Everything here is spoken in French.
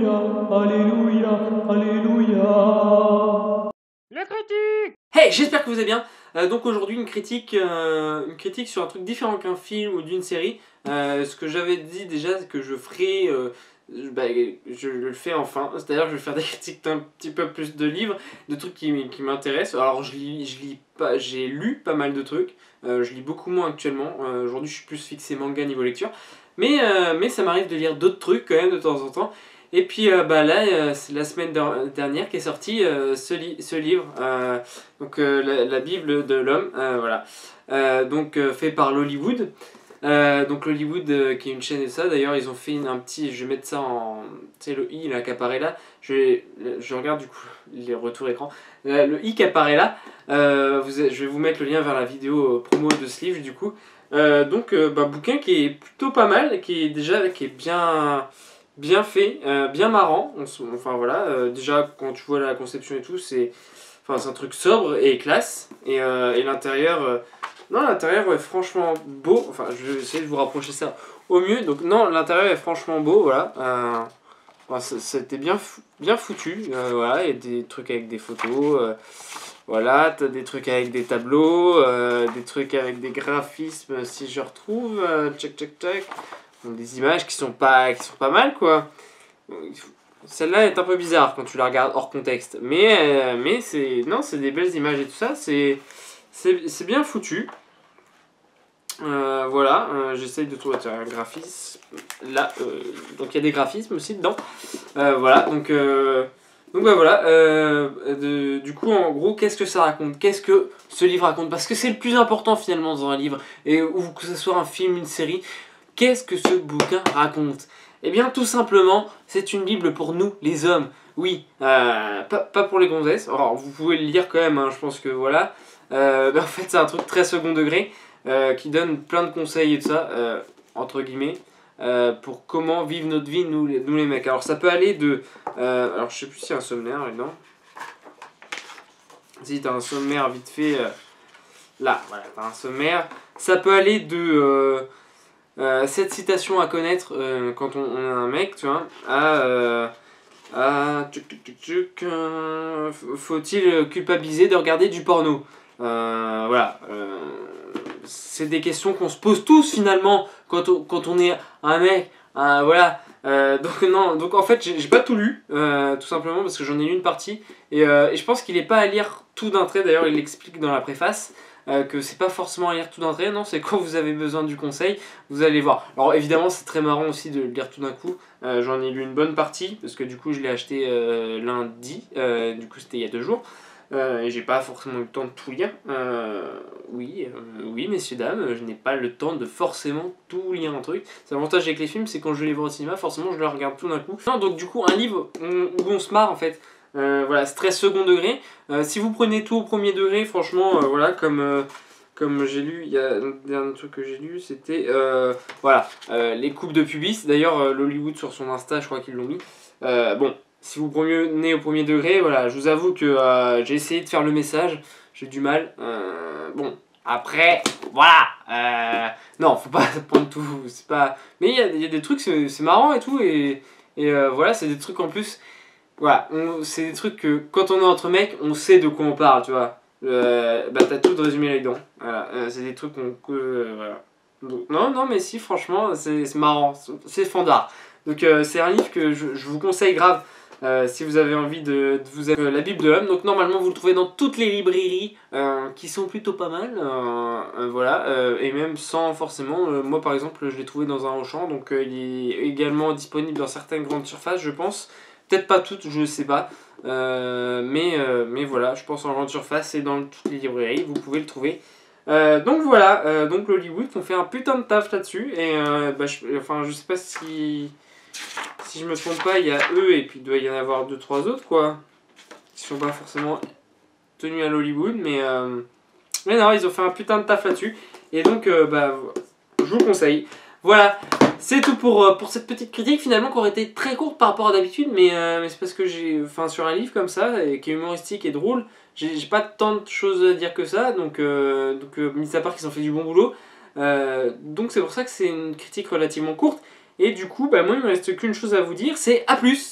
Alléluia, Alléluia, Alléluia. La critique. Hey, j'espère que vous allez bien. Donc aujourd'hui une critique sur un truc différent qu'un film ou d'une série. Ce que j'avais dit déjà, c'est que je ferai, je le fais enfin. C'est-à-dire je vais faire des critiques d'un petit peu plus de livres, de trucs qui m'intéressent. Alors je lis pas, j'ai lu pas mal de trucs. Je lis beaucoup moins actuellement. Aujourd'hui je suis plus fixé manga niveau lecture. Mais ça m'arrive de lire d'autres trucs quand même de temps en temps. Et puis là, c'est la semaine dernière qu'est sorti ce livre, la Bible de l'homme, voilà. Fait par l'Hollywood. Donc l'Hollywood qui est une chaîne et ça, d'ailleurs ils ont fait un petit, je vais mettre ça en, tu sais le i là qui apparaît là, je regarde du coup les retours écran, le i qui apparaît là, je vais vous mettre le lien vers la vidéo promo de ce livre du coup. Bouquin qui est plutôt pas mal, qui est bien fait, bien marrant, enfin voilà, déjà quand tu vois la conception et tout, c'est un truc sobre et classe, et l'intérieur, l'intérieur est franchement beau, enfin je vais essayer de vous rapprocher ça au mieux, donc non, l'intérieur est franchement beau, voilà, c'était bien foutu, voilà, il y a des trucs avec des photos, voilà, t'as des trucs avec des tableaux, des trucs avec des graphismes si je retrouve, tchac. Donc, des images qui sont pas mal quoi. Celle-là est un peu bizarre quand tu la regardes hors contexte, mais c'est des belles images et tout ça, c'est bien foutu. Voilà, j'essaye de trouver un graphisme là, donc il y a des graphismes aussi dedans. Voilà, donc voilà, du coup en gros qu'est-ce que ça raconte, qu'est-ce que ce livre raconte, parce que c'est le plus important finalement dans un livre, ou que ce soit un film, une série. Qu'est-ce que ce bouquin raconte? Eh bien tout simplement, c'est une Bible pour nous, les hommes. Oui, pas pour les gonzesses. Alors vous pouvez le lire quand même, hein, je pense que voilà. En fait c'est un truc très second degré, qui donne plein de conseils et tout ça, entre guillemets, pour comment vivre notre vie, nous les mecs. Alors ça peut aller de... alors je sais plus s'il y a un sommaire là-dedans. Si t'as un sommaire vite fait, là, voilà, t'as un sommaire. Ça peut aller de... cette citation à connaître quand on a un mec, tu vois, faut-il culpabiliser de regarder du porno? Voilà, c'est des questions qu'on se pose tous finalement quand on est un mec, voilà. Donc en fait j'ai pas tout lu, tout simplement parce que j'en ai lu une partie, et je pense qu'il est pas à lire tout d'un trait, d'ailleurs il l'explique dans la préface. Que c'est pas forcément à lire tout d'un trait, non, c'est quand vous avez besoin du conseil, vous allez voir. Alors évidemment c'est très marrant aussi de le lire tout d'un coup, j'en ai lu une bonne partie, parce que du coup je l'ai acheté lundi, du coup c'était il y a 2 jours, et j'ai pas forcément eu le temps de tout lire, oui messieurs dames, je n'ai pas le temps de forcément tout lire un truc. C'est l'avantage avec les films, c'est quand je les vois au cinéma, forcément je les regarde tout d'un coup. Non, donc du coup un livre où on se marre en fait. Voilà, c'est très second degré. Si vous prenez tout au premier degré, franchement, voilà, comme j'ai lu, il y a un dernier truc que j'ai lu, c'était voilà, les coupes de pubis. D'ailleurs, l'Hollywood sur son Insta, je crois qu'ils l'ont mis. Bon, si vous prenez au premier degré, voilà, je vous avoue que j'ai essayé de faire le message, j'ai du mal. Bon, après, voilà, non, faut pas prendre tout, c'est pas. Mais il y a des trucs, c'est marrant et tout, et voilà, c'est des trucs en plus. Voilà, c'est des trucs que quand on est entre mecs, on sait de quoi on parle, tu vois. T'as tout de résumé là-dedans. Voilà, c'est des trucs voilà. Donc, non, mais si, franchement, c'est marrant, c'est fandard. Donc c'est un livre que je vous conseille grave, si vous avez envie de vous avoir la Bible de l'homme. Donc normalement vous le trouvez dans toutes les librairies, qui sont plutôt pas mal, voilà, et même sans forcément, moi par exemple je l'ai trouvé dans un Auchan, donc il est également disponible dans certaines grandes surfaces je pense. Peut-être pas toutes, je sais pas. Mais voilà, je pense en grande surface et dans toutes les librairies, vous pouvez le trouver. Donc voilà, donc l'Hollywood ont fait un putain de taf là-dessus. Et je sais pas si je me trompe pas, il y a eux et puis il doit y en avoir 2-3 autres quoi. Qui sont pas forcément tenus à l'Hollywood, mais non, ils ont fait un putain de taf là-dessus. Et donc, je vous le conseille. Voilà, c'est tout pour cette petite critique finalement qui aurait été très courte par rapport à d'habitude, mais c'est parce que sur un livre comme ça, et qui est humoristique et drôle, j'ai pas tant de choses à dire que ça, donc mis à part qu'ils ont fait du bon boulot, donc c'est pour ça que c'est une critique relativement courte, et du coup, moi il me reste qu'une chose à vous dire, c'est à plus.